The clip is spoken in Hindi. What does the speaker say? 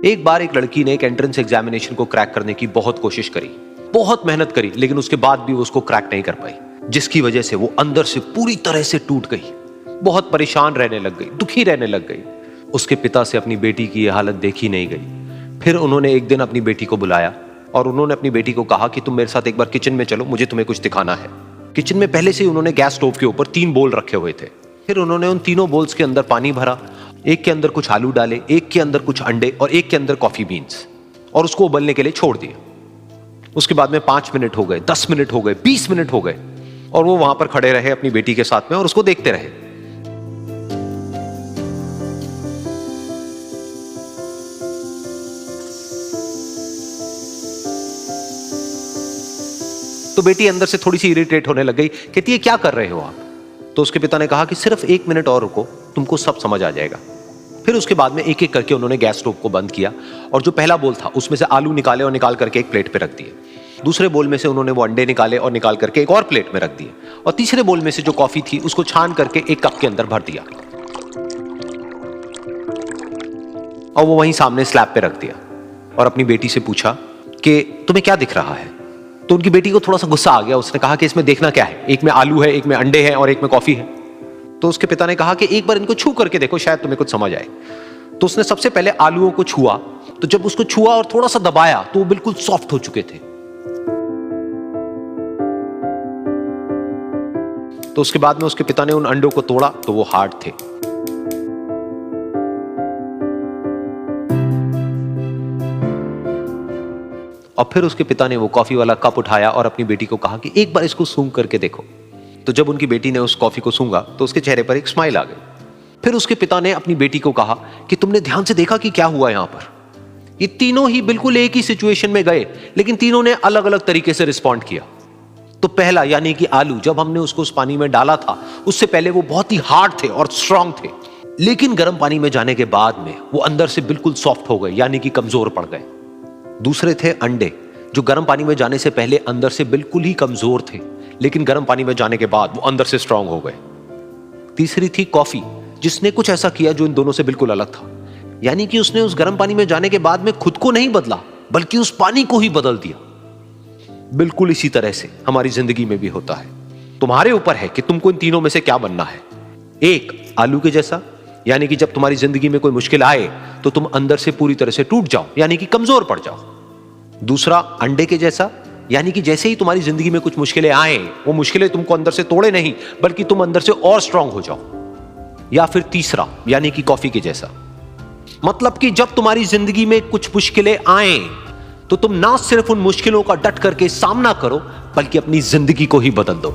एक बार एक लड़की ने एक एंट्रेंस एग्जामिनेशन को क्रैक करने की बहुत कोशिश करी, बहुत मेहनत करी, लेकिन उसके बाद भी वो उसको क्रैक नहीं कर पाई, जिसकी वजह से वो अंदर से पूरी तरह से टूट गई, बहुत परेशान रहने लग गई, दुखी रहने लग गई। उसके पिता से अपनी बेटी की यह हालत देखी नहीं गई। फिर उन्होंने एक दिन अपनी बेटी को बुलाया और उन्होंने अपनी बेटी को कहा कि तुम मेरे साथ एक बार किचन में चलो, मुझे तुम्हें कुछ दिखाना है। किचन में पहले से ही उन्होंने गैस स्टोव के ऊपर 3 बोल रखे हुए थे। फिर उन्होंने उन तीनों बोल्स के अंदर पानी भरा, एक के अंदर कुछ आलू डाले, एक के अंदर कुछ अंडे और एक के अंदर कॉफी बीन्स, और उसको उबलने के लिए छोड़ दिया। उसके बाद में 5 मिनट हो गए, 10 मिनट हो गए, 20 मिनट हो गए, और वो वहां पर खड़े रहे अपनी बेटी के साथ में और उसको देखते रहे। तो बेटी अंदर से थोड़ी सी इरिटेट होने लग गई, कहती है क्या कर रहे हो आप? तो उसके पिता ने कहा कि सिर्फ 1 मिनट और रुको, तुमको सब समझ आ जाएगा। फिर उसके बाद में एक एक करके उन्होंने गैस स्टोव को बंद किया और जो पहला बोल था उसमें से आलू निकाले और निकाल करके एक प्लेट पे रख दिए। दूसरे बोल में से उन्होंने वो अंडे निकाले और निकाल करके एक और प्लेट में रख दिए, और तीसरे बोल में से जो कॉफी थी उसको छान करके एक कप के अंदर भर दिया और वो वहीं सामने स्लैब पे रख दिया और अपनी बेटी से पूछा कि तुम्हें क्या दिख रहा है? तो उनकी बेटी को थोड़ा सा गुस्सा आ गया। उसने कहा कि इसमें देखना क्या है, एक में आलू है, एक में अंडे हैं और एक में कॉफी है। तो उसके पिता ने कहा कि एक बार इनको छू करके देखो, शायद तुम्हें कुछ समझ आए। तो उसने सबसे पहले आलूओं को छुआ, तो जब उसको छुआ और थोड़ा सा दबाया तो वो बिल्कुल सॉफ्ट हो चुके थे। तो उसके बाद में उसके पिता ने उन अंडों को तोड़ा तो वो हार्ड थे। और फिर उसके पिता ने वो कॉफी वाला कप उठाया और अपनी बेटी को कहा कि एक बार इसको सूंघ करके देखो। तो जब उनकी बेटी ने उस कॉफी को सूंघा तो उसके चेहरे पर एक स्माइल आ गई। फिर उसके पिता ने अपनी बेटी को कहा कि तुमने ध्यान से देखा कि क्या हुआ यहां पर? ये तीनों ही बिल्कुल एक ही सिचुएशन में गए, लेकिन तीनों ने अलग अलग तरीके से रिस्पॉन्ड किया। तो पहला यानी कि आलू, जब हमने उसको उस पानी में डाला था उससे पहले वो बहुत ही हार्ड थे और स्ट्रांग थे, लेकिन गर्म पानी में जाने के बाद में वो अंदर से बिल्कुल सॉफ्ट हो गए, यानी कि कमजोर पड़ गए। दूसरे थे अंडे, जो गर्म पानी में जाने से पहले अंदर से बिल्कुल ही कमजोर थे, लेकिन गर्म पानी में जाने के बाद वो अंदर से स्ट्रांग हो गए। तीसरी थी कॉफी, जिसने कुछ ऐसा किया जो इन दोनों से बिल्कुल अलग था, यानी कि उसने उस गर्म पानी में जाने के बाद में खुद को नहीं बदला, बल्कि उस पानी को ही बदल दिया। बिल्कुल इसी तरह से हमारी जिंदगी में भी होता है। तुम्हारे ऊपर है कि तुमको इन तीनों में से क्या बनना है। एक, आलू के जैसा, यानी कि जब तुम्हारी जिंदगी में कोई मुश्किल आए तो तुम अंदर से पूरी तरह से टूट जाओ, यानी कि कमजोर पड़ जाओ। दूसरा, अंडे के जैसा, यानी कि जैसे ही तुम्हारी जिंदगी में कुछ मुश्किलें आए, वो मुश्किलें तुमको अंदर से तोड़े नहीं, बल्कि तुम अंदर से और स्ट्रांग हो जाओ। या फिर तीसरा, यानी कि कॉफी के जैसा, मतलब कि जब तुम्हारी जिंदगी में कुछ मुश्किलें आए तो तुम ना सिर्फ उन मुश्किलों का डट करके सामना करो, बल्कि अपनी जिंदगी को ही बदल दो।